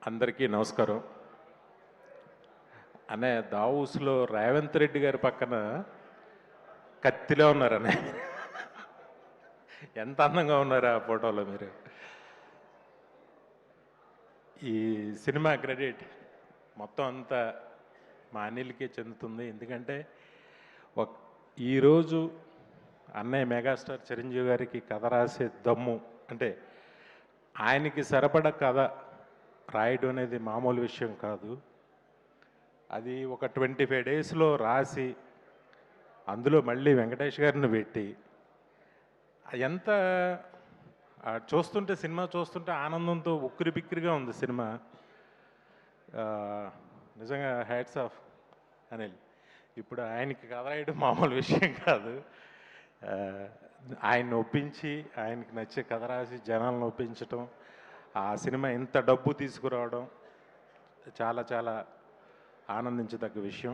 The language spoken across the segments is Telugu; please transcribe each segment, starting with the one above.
అందరికీ నమస్కారం. అనే దావూస్లో రేవంత్ రెడ్డి గారి పక్కన కత్తిలో ఉన్నారనే. ఎంత అందంగా ఉన్నారు ఆ ఫోటోలో మీరు. ఈ సినిమా క్రెడిట్ మొత్తం అంతా మా అనిల్కే చెందుతుంది. ఎందుకంటే ఈరోజు అన్నయ్య మెగాస్టార్ చిరంజీవి గారికి కథ రాసే దమ్ము అంటే ఆయనకి సరిపడ కథ రాయడం అనేది మామూలు విషయం కాదు. అది ఒక 25 డేస్లో రాసి అందులో మళ్ళీ వెంకటేష్ గారిని పెట్టి ఎంత చూస్తుంటే సినిమా చూస్తుంటే ఆనందంతో ఉక్కిరి బిక్కిరిగా ఉంది సినిమా. నిజంగా హ్యాట్స్ ఆఫ్ అనిల్. ఇప్పుడు ఆయనకి కథ రాయడం మామూలు విషయం కాదు. ఆయన్ని ఒప్పించి ఆయనకి నచ్చే కథ రాసి జనాలను ఒప్పించటం, ఆ సినిమా ఇంత డబ్బు తీసుకురావడం చాలా చాలా ఆనందించదగ్గ విషయం.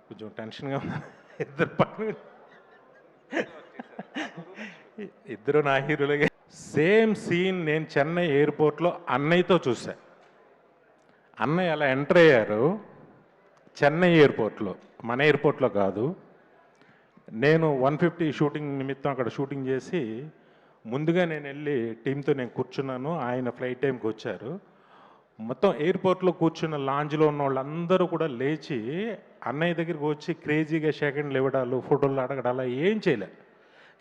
కొంచెం టెన్షన్గా ఉంది. ఇద్దరు పక్కన ఇద్దరు నా హీరోలుగా. సేమ్ సీన్ నేను చెన్నై ఎయిర్పోర్ట్లో అన్నయ్యతో చూసా. అన్నయ్య అలా ఎంటర్ అయ్యారు చెన్నై ఎయిర్పోర్ట్లో, మన ఎయిర్పోర్ట్లో కాదు. నేను 150 షూటింగ్ నిమిత్తం అక్కడ షూటింగ్ చేసి ముందుగా నేను వెళ్ళి టీంతో నేను కూర్చున్నాను. ఆయన ఫ్లైట్ టైంకి వచ్చారు. మొత్తం ఎయిర్పోర్ట్లో కూర్చున్న లాంజ్లో ఉన్న వాళ్ళందరూ కూడా లేచి అన్నయ్య దగ్గరికి వచ్చి క్రేజీగా సెకండ్లు ఇవ్వడాలు, ఫోటోలు అడగడాలు ఏం చేయలే.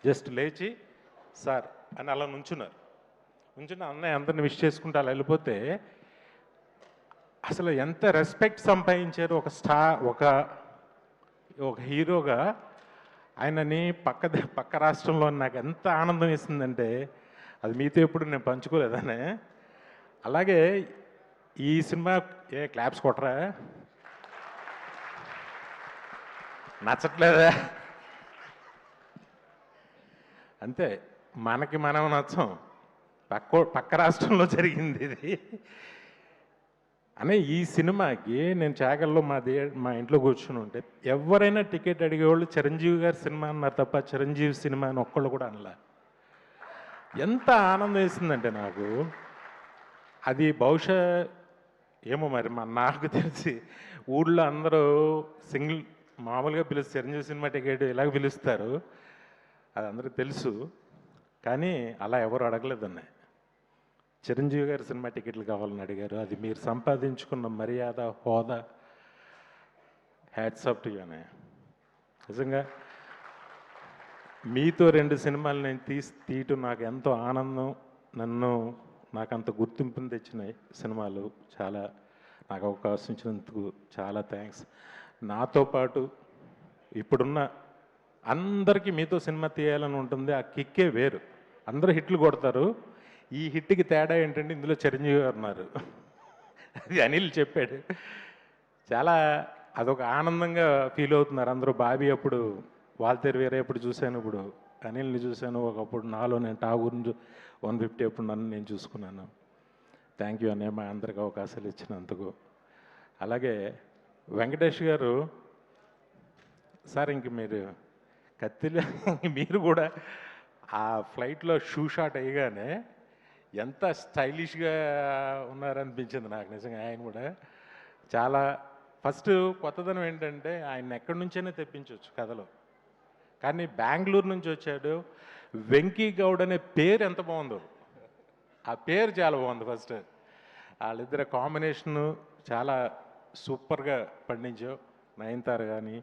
జస్ట్ లేచి సార్ అని అలా నుంచున్నారు. అన్నయ్య అందరిని విష్ చేసుకుంటూ అలా వెళ్ళిపోతే అసలు ఎంత రెస్పెక్ట్ సంపాదించారు ఒక ఒక హీరోగా. ఆయనని పక్క రాష్ట్రంలో నాకు ఎంత ఆనందం వేసిందంటే అది మీతో ఎప్పుడు నేను పంచుకోలేదనే. అలాగే ఈ సినిమా క్లాప్స్ కొట్టరా, నచ్చట్లేదా? అంతే, మనకి మనం నచ్చం. పక్క రాష్ట్రంలో జరిగింది ఇది అనే. ఈ సినిమాకి నేను చాగల్లో మా ఇంట్లో కూర్చుని ఉంటే ఎవరైనా టికెట్ అడిగేవాళ్ళు చిరంజీవి గారి సినిమా అన్నారు తప్ప చిరంజీవి సినిమా అని ఒక్కళ్ళు కూడా అనలా. ఎంత ఆనందం వేసిందంటే నాకు. అది బహుశా ఏమో మరి నాకు తెలిసి ఊళ్ళో అందరూ సింగిల్ మామూలుగా పిలుస్తారు, చిరంజీవి సినిమా టికెట్ ఇలాగ పిలుస్తారు, అది అందరికీ తెలుసు. కానీ అలా ఎవరు అడగలేదన్న. చిరంజీవి గారి సినిమా టికెట్లు కావాలని అడిగారు. అది మీరు సంపాదించుకున్న మర్యాద, హోదా. హ్యాట్స్ ఆఫ్ టు యూ అనే. నిజంగా మీతో 2 సినిమాలు నేను తీయటం నాకు ఎంతో ఆనందం. నాకు అంత గుర్తింపుని తెచ్చిన సినిమాలు. చాలా నాకు అవకాశం ఇచ్చినందుకు చాలా థ్యాంక్స్. నాతో పాటు ఇప్పుడున్న అందరికీ మీతో సినిమా తీయాలని ఉంటుంది. ఆ కిక్కే వేరు. అందరూ హిట్లు కొడతారు. ఈ హిట్కి తేడా ఏంటంటే ఇందులో చిరంజీవి గారు ఉన్నారు. అది అనిల్ చెప్పాడు. చాలా అదొక ఆనందంగా ఫీల్ అవుతున్నారు అందరూ. బాబీ అప్పుడు వాల్తేరు వేరే అప్పుడు చూశాను, ఇప్పుడు అనిల్ని చూశాను. ఒకప్పుడు నాలో నేను ఠాగూర్ని 150 అప్పుడు నన్ను నేను చూసుకున్నాను. థ్యాంక్ యూ అన్నయ్య మా అందరికి అవకాశాలు ఇచ్చినందుకు. అలాగే వెంకటేష్ గారు సార్, ఇంక మీరు కత్తిలో మీరు కూడా ఆ ఫ్లైట్లో షూ షాట్ అయ్యగానే ఎంత స్టైలిష్గా ఉన్నారనిపించింది నాకు నిజంగా. ఆయన కూడా చాలా ఫస్ట్ కొత్తదనం ఏంటంటే ఆయన ఎక్కడి నుంచైనా తెప్పించవచ్చు కథలో. కానీ బెంగళూరు నుంచి వచ్చాడు. వెంకీ గౌడ్ అనే పేరు ఎంత బాగుందో, ఆ పేరు చాలా బాగుంది. ఫస్ట్ వాళ్ళిద్దరు కాంబినేషను చాలా సూపర్గా పండించావు. నయనతార కానీ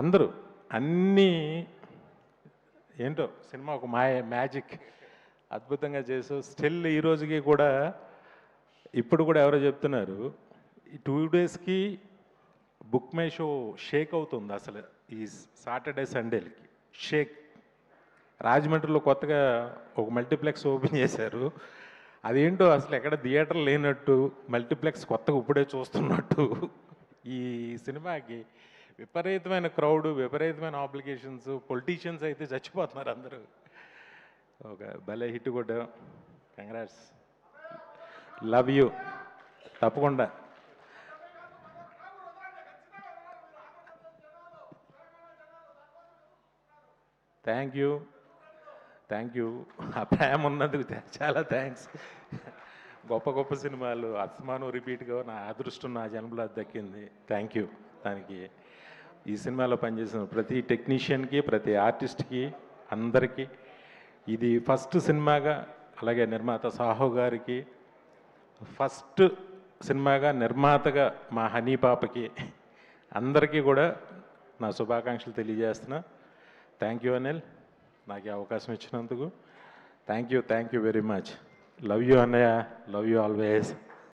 అందరూ అన్నీ ఏంటో సినిమా ఒక మ్యాజిక్ అద్భుతంగా చేసావు. స్టిల్ ఈ రోజుకి కూడా ఇప్పుడు కూడా ఎవరో చెప్తున్నారు ఈ 2 డేస్కి బుక్ మై షో షేక్ అవుతుంది. అసలు ఈ సాటర్డే సండేలకి షేక్. రాజమండ్రిలో కొత్తగా ఒక మల్టీప్లెక్స్ ఓపెన్ చేశారు. అదేంటో అసలు ఎక్కడ థియేటర్ లేనట్టు, మల్టీప్లెక్స్ కొత్తగా ఇప్పుడే చూస్తున్నట్టు. ఈ సినిమాకి విపరీతమైన క్రౌడ్, విపరీతమైన ఆబ్లిగేషన్స్. పొలిటీషియన్స్ అయితే చచ్చిపోతున్నారు అందరూ. ఒక భలే హిట్ కూడా. Congrats, love you. తప్పకుండా థ్యాంక్ యూ. ఆ ప్రేమ ఉన్నందుకు చాలా థ్యాంక్స్. గొప్ప గొప్ప సినిమాలు అస్తమానం రిపీట్గా నా అదృష్టం నా జన్మలో అది దక్కింది. థ్యాంక్ యూ దానికి. ఈ సినిమాలో పనిచేసిన ప్రతి టెక్నీషియన్కి, ప్రతి ఆర్టిస్ట్కి, అందరికీ ఇది ఫస్ట్ సినిమాగా, అలాగే నిర్మాత సాహో గారికి ఫస్ట్ సినిమాగా, నిర్మాతగా మా హనీ పాపకి అందరికీ కూడా నా శుభాకాంక్షలు తెలియజేస్తున్నా. థ్యాంక్ యూ అనిల్, నాకు ఈ అవకాశం ఇచ్చినందుకు. Thank you very much. Love you అన్నయ్య, లవ్ యూ ఆల్వేస్.